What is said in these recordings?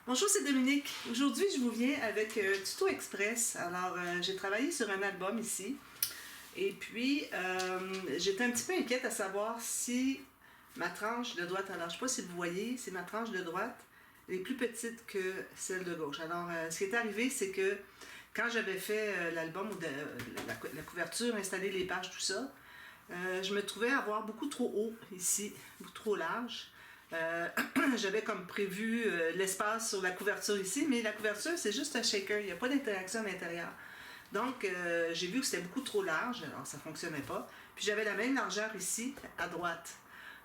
Bonjour, c'est Dominique. Aujourd'hui, je vous viens avec Tuto Express. Alors, j'ai travaillé sur un album ici. Et puis, j'étais un petit peu inquiète à savoir si ma tranche de droite, alors je ne sais pas si vous voyez, c'est ma tranche de droite, elle est plus petite que celle de gauche. Alors, ce qui est arrivé, c'est que quand j'avais fait l'album, la couverture, installé les pages, tout ça, je me trouvais avoir beaucoup trop haut ici, beaucoup trop large. J'avais comme prévu l'espace sur la couverture ici, mais la couverture, c'est juste un shaker, il n'y a pas d'interaction à l'intérieur. Donc, j'ai vu que c'était beaucoup trop large, alors ça ne fonctionnait pas. Puis j'avais la même largeur ici, à droite.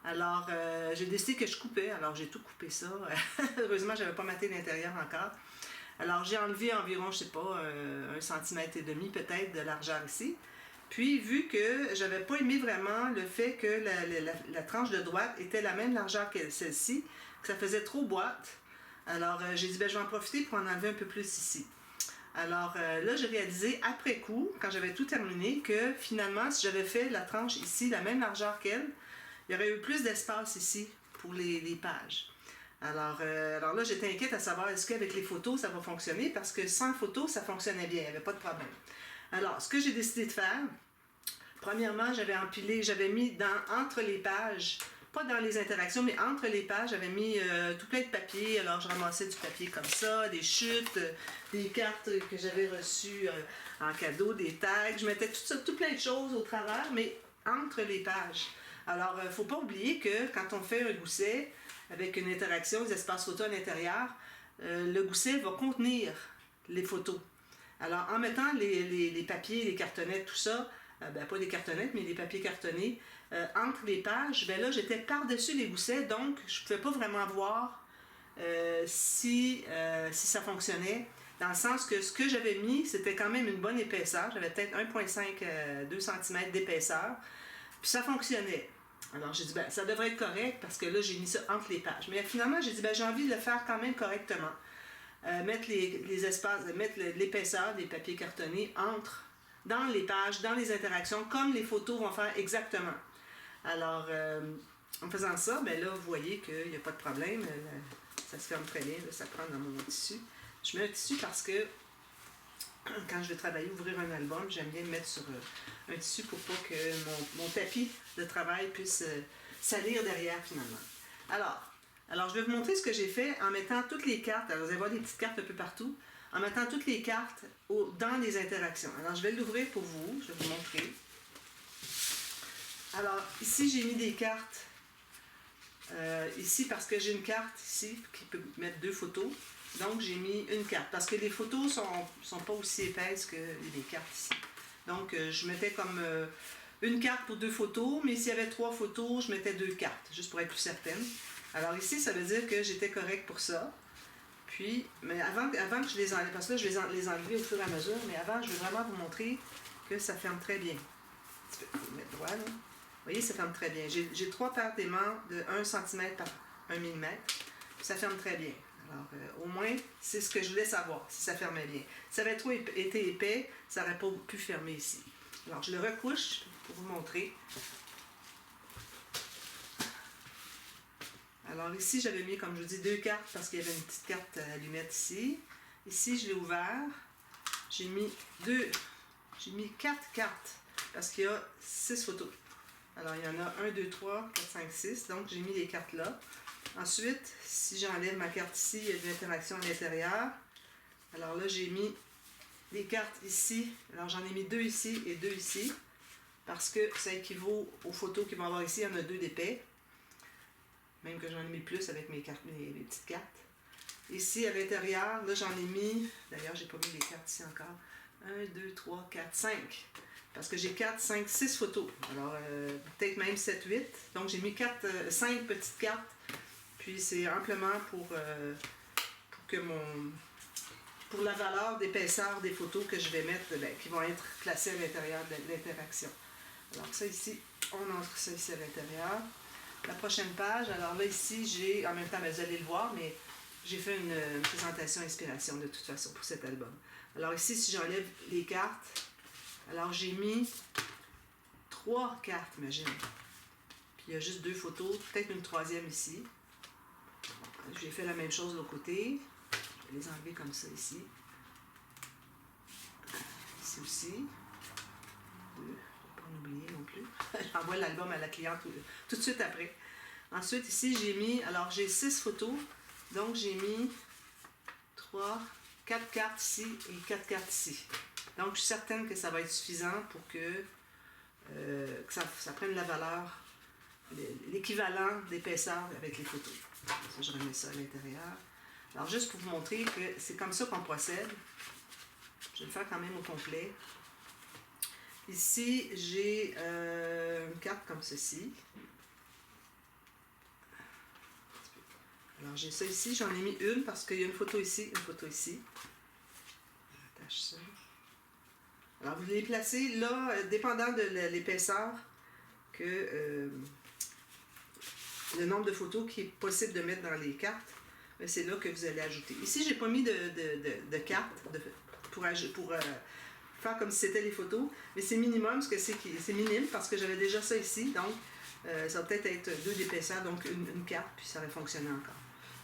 Alors, j'ai décidé que je coupais, alors j'ai tout coupé ça. Heureusement, je n'avais pas maté l'intérieur encore. Alors, j'ai enlevé environ, je sais pas, 1,5 cm peut-être de largeur ici. Puis, vu que j'avais pas aimé vraiment le fait que la tranche de droite était la même largeur que celle-ci, que ça faisait trop boîte, alors j'ai dit, ben, je vais en profiter pour en enlever un peu plus ici. Alors là, j'ai réalisé après coup, quand j'avais tout terminé, que finalement, si j'avais fait la tranche ici, la même largeur qu'elle, il y aurait eu plus d'espace ici pour les pages. Alors là, j'étais inquiète à savoir est-ce qu'avec les photos, ça va fonctionner, parce que sans photos, ça fonctionnait bien, il n'y avait pas de problème. Alors, ce que j'ai décidé de faire, premièrement, j'avais mis entre les pages, pas dans les interactions, mais entre les pages, j'avais mis tout plein de papier. Alors, je ramassais du papier comme ça, des chutes, des cartes que j'avais reçues en cadeau, des tags. Je mettais tout plein de choses au travers, mais entre les pages. Alors, il ne faut pas oublier que quand on fait un gousset avec une interaction, des espaces photos à l'intérieur, le gousset va contenir les photos. Alors, en mettant les papiers, les cartonnettes, tout ça, ben, pas des cartonnettes, mais des papiers cartonnés, entre les pages, ben là, j'étais par-dessus les goussets, donc je ne pouvais pas vraiment voir si ça fonctionnait, dans le sens que ce que j'avais mis, c'était quand même une bonne épaisseur. J'avais peut-être 1,5-2 cm d'épaisseur, puis ça fonctionnait. Alors, j'ai dit, ben, ça devrait être correct, parce que là, j'ai mis ça entre les pages. Mais finalement, j'ai dit, ben, j'ai envie de le faire quand même correctement. Mettre les espaces, mettre l'épaisseur des papiers cartonnés dans les pages, dans les interactions, comme les photos vont faire exactement. Alors, en faisant ça, ben là, vous voyez qu'il n'y a pas de problème. Ça se ferme très bien, là, ça prend dans mon tissu. Je mets un tissu parce que quand je vais travailler, ouvrir un album, j'aime bien le mettre sur un tissu pour pas que mon tapis de travail puisse salir derrière finalement. Alors, je vais vous montrer ce que j'ai fait en mettant toutes les cartes. Alors, vous allez voir des petites cartes un peu partout. En mettant toutes les cartes dans les interactions. Alors, je vais l'ouvrir pour vous. Je vais vous montrer. Alors, ici, j'ai mis des cartes. Ici, parce que j'ai une carte ici qui peut mettre 2 photos. Donc, j'ai mis une carte. Parce que les photos sont pas aussi épaisses que les cartes ici. Donc, je mettais comme une carte pour 2 photos. Mais s'il y avait 3 photos, je mettais 2 cartes. Juste pour être plus certaine. Alors ici, ça veut dire que j'étais correcte pour ça. Puis, mais avant que je les enlève, parce que là, je vais les enlever au fur et à mesure, mais avant, je vais vraiment vous montrer que ça ferme très bien. Je vais mettre droit, là. Vous voyez, ça ferme très bien. J'ai 3 paires d'aimants de 1 cm par 1 mm. Puis ça ferme très bien. Alors, au moins, c'est ce que je voulais savoir, si ça fermait bien. Si ça avait trop été épais, ça n'aurait pas pu fermer ici. Alors, je le recouche pour vous montrer. Alors ici, j'avais mis, comme je vous dis, 2 cartes parce qu'il y avait une petite carte allumette ici. Ici, je l'ai ouvert. J'ai mis 4 cartes parce qu'il y a 6 photos. Alors, il y en a 1, 2, 3, 4, 5, 6. Donc, j'ai mis les cartes là. Ensuite, si j'enlève ma carte ici, il y a de l'interaction à l'intérieur. Alors là, j'ai mis les cartes ici. Alors, j'en ai mis 2 ici et 2 ici parce que ça équivaut aux photos qu'il va y avoir ici. Il y en a 2 d'épais. Même que j'en ai mis plus avec mes petites cartes. Ici, à l'intérieur, là, j'en ai mis... D'ailleurs, j'ai pas mis les cartes ici encore. 1, 2, 3, 4, 5. Parce que j'ai 4, 5, 6 photos. Alors, peut-être même 7, 8. Donc, j'ai mis 5 petites cartes. Puis, c'est amplement pour la valeur d'épaisseur des photos que je vais mettre, qui vont être placées à l'intérieur de l'interaction. Alors, ça ici, on entre ça ici à l'intérieur. La prochaine page, alors là ici, j'ai, en même temps, vous allez le voir, mais j'ai fait une présentation inspiration de toute façon pour cet album. Alors ici, si j'enlève les cartes, alors j'ai mis 3 cartes, imagine. Puis il y a juste 2 photos, peut-être une 3e ici. J'ai fait la même chose de l'autre côté. Je vais les enlever comme ça ici. Ici aussi. 2. Je ne vais pas en oublier non plus. J'envoie l'album à la cliente tout de suite après. Ensuite, ici, j'ai mis... Alors, j'ai 6 photos. Donc, j'ai mis 4 cartes ici et 4 cartes ici. Donc, je suis certaine que ça va être suffisant pour que ça prenne la valeur, l'équivalent d'épaisseur avec les photos. Ça, je remets ça à l'intérieur. Alors, juste pour vous montrer que c'est comme ça qu'on procède. Je vais le faire quand même au complet. Ici, j'ai une carte comme ceci. Alors, j'ai ça ici. J'en ai mis une parce qu'il y a une photo ici, une photo ici. J'attache ça. Alors, vous les placez là, dépendant de l'épaisseur, que le nombre de photos qui est possible de mettre dans les cartes, c'est là que vous allez ajouter. Ici, j'ai pas mis de cartes pour faire comme si c'était les photos, mais c'est minimum, parce que c'est minime, parce que j'avais déjà ça ici, donc ça va peut-être être 2 d'épaisseur, donc une carte, puis ça va fonctionner encore.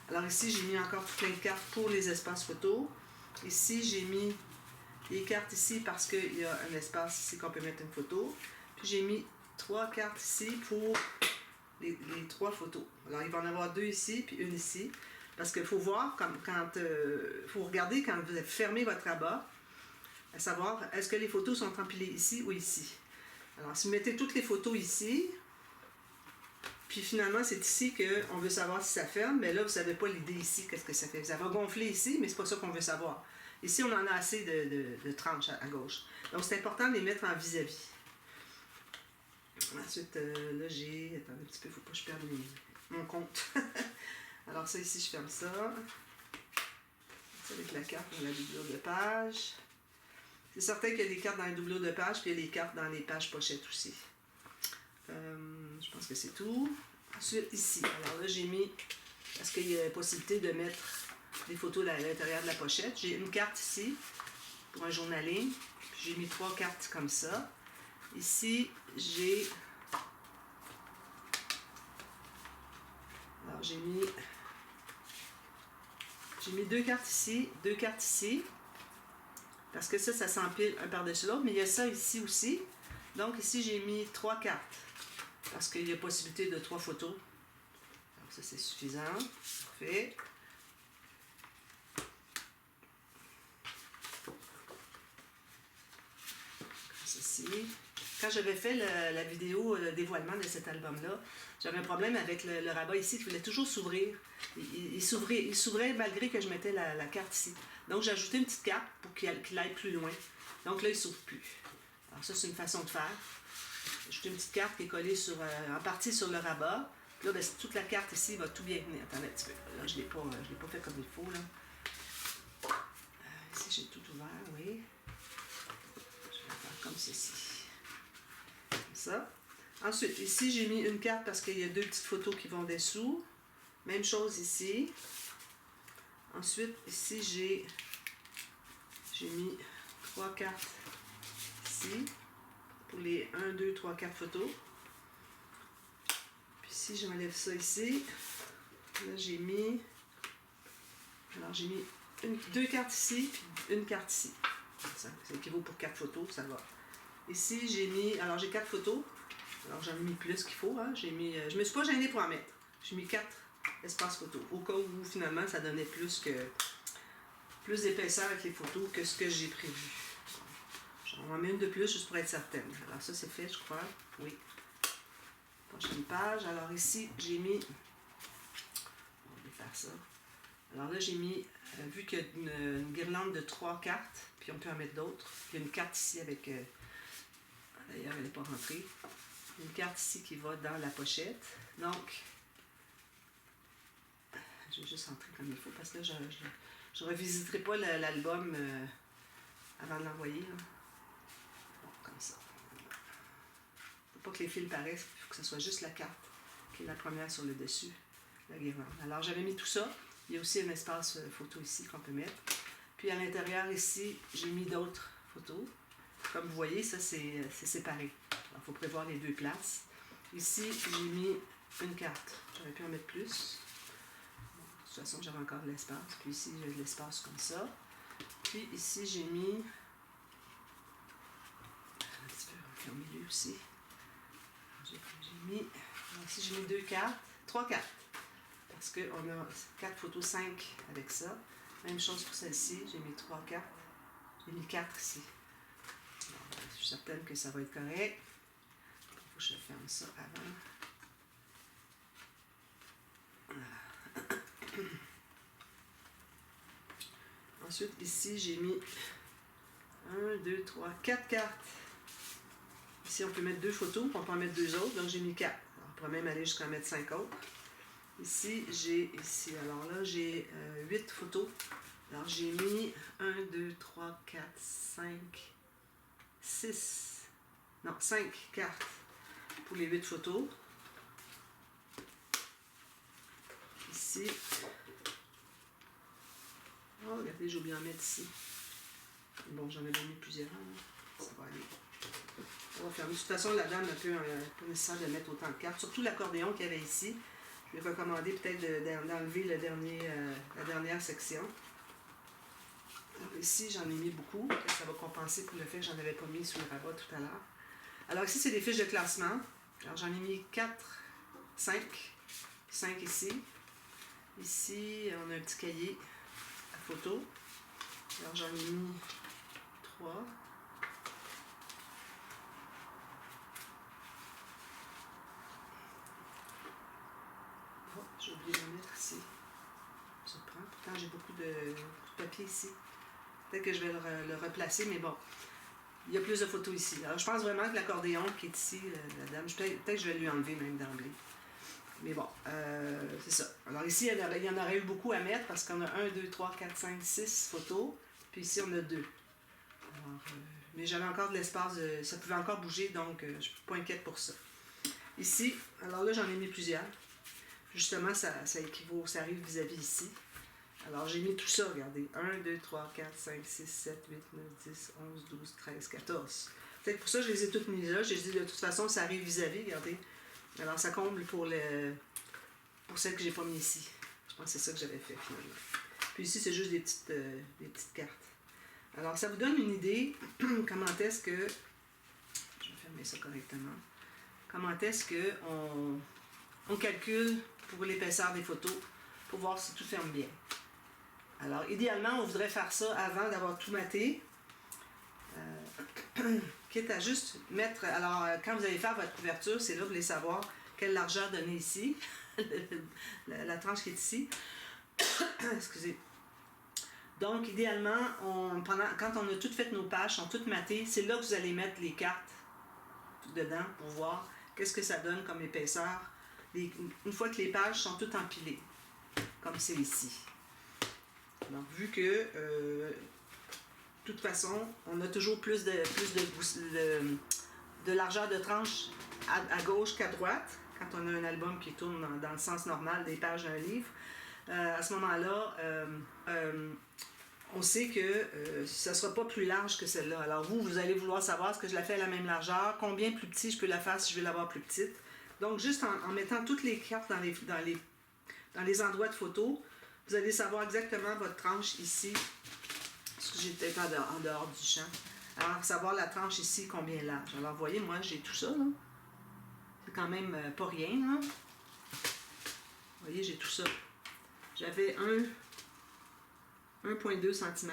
Alors ici, j'ai mis encore plein de cartes pour les espaces photos. Ici, j'ai mis les cartes ici parce qu'il y a un espace ici qu'on peut mettre une photo. Puis j'ai mis 3 cartes ici pour les 3 photos. Alors il va en avoir 2 ici, puis une ici. Parce qu'il faut voir, faut regarder quand vous fermez votre rabat, à savoir, est-ce que les photos sont empilées ici ou ici. Alors si vous mettez toutes les photos ici, puis finalement c'est ici qu'on veut savoir si ça ferme, mais là vous ne savez pas l'idée ici, qu'est-ce que ça fait. Ça va gonfler ici, mais c'est pas ça qu'on veut savoir. Ici, on en a assez de tranches à gauche. Donc, c'est important de les mettre en vis-à-vis. Ensuite, là, j'ai... Attendez un petit peu, il ne faut pas que je perde mon compte. Alors, ça, ici, je ferme ça. Ça, avec la carte pour la doublure de page. C'est certain qu'il y a des cartes dans les doublures de page, puis il y a des cartes dans les pages pochettes aussi. Je pense que c'est tout. Ensuite, ici. Alors là, j'ai mis... Est-ce qu'il y a la possibilité de mettre des photos à l'intérieur de la pochette? J'ai une carte ici pour un journaling. J'ai mis 3 cartes comme ça. Ici, j'ai... Alors, j'ai mis 2 cartes ici, 2 cartes ici. Parce que ça s'empile un par-dessus l'autre. Mais il y a ça ici aussi. Donc, ici, j'ai mis 3 cartes. Parce qu'il y a possibilité de 3 photos. Alors, ça, c'est suffisant. Parfait. Ceci. Quand j'avais fait la vidéo dévoilement de cet album-là, j'avais un problème avec le rabat ici qui voulait toujours s'ouvrir. Il s'ouvrait malgré que je mettais la carte ici. Donc, j'ai ajouté une petite carte pour qu'il aille plus loin. Donc là, il ne s'ouvre plus. Alors ça, c'est une façon de faire. J'ai ajouté une petite carte qui est collée en partie sur le rabat. Là, ben, toute la carte ici va tout bien tenir. Attendez un petit peu. Là, je ne l'ai pas fait comme il faut. Là. Ici, j'ai tout ouvert, oui. Je vais faire comme ceci. Comme ça. Ensuite, ici, j'ai mis une carte parce qu'il y a 2 petites photos qui vont dessous. Même chose ici. Ensuite, ici, j'ai mis 3 cartes ici pour les 1, 2, 3, 4 photos. Puis ici, j'enlève ça ici. Là, j'ai mis 2 cartes ici, puis une carte ici. Ça équivaut pour 4 photos, ça va. Ici, j'ai 4 photos. Alors, j'en ai mis plus qu'il faut. Hein. Je me suis pas gênée pour en mettre. J'ai mis 4 espaces photos. Au cas où, finalement, ça donnait plus d'épaisseur avec les photos que ce que j'ai prévu. J'en mets une de plus juste pour être certaine. Alors, ça, c'est fait, je crois. Oui. Prochaine page. Alors, ici, j'ai mis... On va faire ça. Alors là, j'ai mis... vu qu'il y a une guirlande de 3 cartes, puis on peut en mettre d'autres. Il y a une carte ici avec... D'ailleurs, elle n'est pas rentrée. Une carte ici qui va dans la pochette. Donc, je vais juste rentrer comme il faut parce que là, je ne revisiterai pas l'album avant de l'envoyer. Bon, comme ça. Il ne faut pas que les fils paraissent, il faut que ce soit juste la carte qui est la première sur le dessus, la guirlande. Alors, j'avais mis tout ça. Il y a aussi un espace photo ici qu'on peut mettre. Puis à l'intérieur ici, j'ai mis d'autres photos. Comme vous voyez, ça c'est séparé. Il faut prévoir les 2 places. Ici, j'ai mis une carte. J'aurais pu en mettre plus. Bon, toute façon, j'avais encore de l'espace. Puis ici, j'ai de l'espace comme ça. Puis ici, j'ai mis... Un petit peu au milieu aussi. J'ai mis... Alors ici, j'ai mis 2 cartes. 3 cartes. Parce qu'on a 4 photos, 5 avec ça. Même chose pour celle-ci. J'ai mis 3 cartes. J'ai mis 4 ici. Alors, je suis certaine que ça va être correct. Il faut que je ferme ça avant. Voilà. Ensuite, ici, j'ai mis 1, 2, 3, 4 cartes. Ici, on peut mettre 2 photos, on peut en mettre 2 autres, donc j'ai mis 4. Alors, on pourrait même aller jusqu'à en mettre 5 autres. Ici, alors là, j'ai 8 photos. Alors, j'ai mis 1, 2, 3, 4, 5, 6, non, 5 cartes pour les 8 photos. Ici, oh, regardez, j'ai oublié d'en mettre ici. Bon, j'en avais mis plusieurs. Ça va aller. On va fermer. De toute façon, la dame n'a pas nécessaire de mettre autant de cartes. Surtout l'accordéon qu'il y avait ici. Je vais recommander peut-être d'enlever la dernière section. Alors ici, j'en ai mis beaucoup. Ça va compenser pour le fait que j'en avais pas mis sous le rabat tout à l'heure. Alors ici, c'est des fiches de classement. Alors j'en ai mis 4, 5. 5 ici. Ici, on a un petit cahier à photo. Alors j'en ai mis 3. Oh, j'ai oublié de le mettre ici. Je prends. Pourtant, j'ai beaucoup de papier ici. Peut-être que je vais le replacer, mais bon. Il y a plus de photos ici. Alors, je pense vraiment que l'accordéon qui est ici, la dame, peut-être que je vais lui enlever même d'emblée. Mais bon, c'est ça. Alors ici, il y en aurait eu beaucoup à mettre parce qu'on a 1, 2, 3, 4, 5, 6 photos. Puis ici, on a 2. Alors, mais j'avais encore de l'espace, ça pouvait encore bouger, donc je ne suis pas inquiète pour ça. Ici, alors là, j'en ai mis plusieurs. Justement, ça équivaut, ça arrive vis-à-vis ici. Alors, j'ai mis tout ça, regardez. 1, 2, 3, 4, 5, 6, 7, 8, 9, 10, 11, 12, 13, 14. Peut-être pour ça, je les ai toutes mises là. J'ai dit, de toute façon, ça arrive vis-à-vis, regardez. Alors, ça comble pour celle que j'ai pas mis ici. Je pense que c'est ça que j'avais fait, finalement. Puis ici, c'est juste des petites cartes. Alors, ça vous donne une idée comment est-ce que... Je vais fermer ça correctement. Comment est-ce qu'on calcule pour l'épaisseur des photos pour voir si tout ferme bien. Alors, idéalement, on voudrait faire ça avant d'avoir tout maté. Quitte à juste mettre... Alors, quand vous allez faire votre couverture, c'est là que vous voulez savoir quelle largeur donner ici. la tranche qui est ici. Excusez. Donc, idéalement, quand on a tout fait nos pages, sont toutes matées, c'est là que vous allez mettre les cartes dedans pour voir qu'est-ce que ça donne comme épaisseur. Une fois que les pages sont toutes empilées, comme c'est ici. Donc, vu que, de toute façon, on a toujours plus de largeur de tranche à gauche qu'à droite, quand on a un album qui tourne dans le sens normal des pages d'un livre. À ce moment-là, on sait que ça ne sera pas plus large que celle-là. Alors vous allez vouloir savoir est-ce que je la fais à la même largeur, combien plus petit je peux la faire si je veux l'avoir plus petite. Donc juste en mettant toutes les cartes dans les endroits de photo, vous allez savoir exactement votre tranche ici, parce que j'ai peut-être en dehors du champ. Alors savoir la tranche ici, combien est large. Alors vous voyez, moi j'ai tout ça, là. C'est quand même pas rien, là. Vous voyez, j'ai tout ça. J'avais 1,2 cm.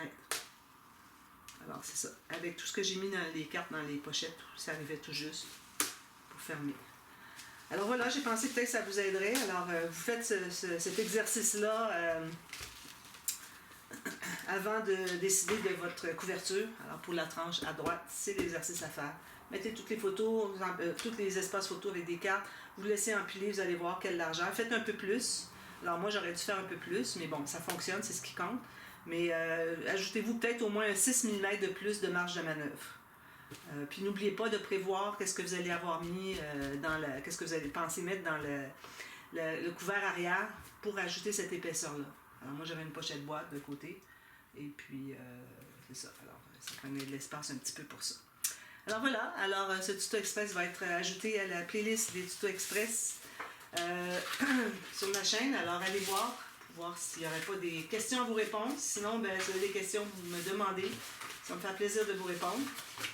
Alors, c'est ça. Avec tout ce que j'ai mis dans les cartes, dans les pochettes, ça arrivait tout juste pour fermer. Alors voilà, j'ai pensé peut-être que ça vous aiderait. Alors, vous faites cet exercice-là avant de décider de votre couverture. Alors, pour la tranche à droite, c'est l'exercice à faire. Mettez toutes les photos, tous les espaces photos avec des cartes. Vous laissez empiler, vous allez voir quelle largeur. Faites un peu plus. Alors, moi, j'aurais dû faire un peu plus, mais bon, ça fonctionne, c'est ce qui compte. Mais ajoutez-vous peut-être au moins 6 mm de plus de marge de manœuvre. Puis n'oubliez pas de prévoir qu'est-ce que vous allez avoir mis qu'est-ce que vous allez penser mettre dans le couvert arrière pour ajouter cette épaisseur-là. Alors moi j'avais une pochette boîte de côté et puis c'est ça. Alors ça prenait de l'espace un petit peu pour ça. Alors voilà, alors ce tuto express va être ajouté à la playlist des tutos express sur ma chaîne. Alors allez voir voir s'il n'y aurait pas des questions à vous répondre. Sinon, ben, si vous avez des questions, vous me demandez. Ça me fait plaisir de vous répondre.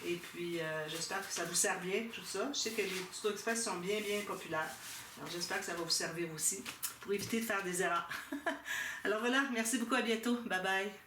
Et puis, j'espère que ça vous sert bien, tout ça. Je sais que les tutos express sont bien, bien populaires. Alors, j'espère que ça va vous servir aussi pour éviter de faire des erreurs. Alors voilà, merci beaucoup, à bientôt. Bye bye.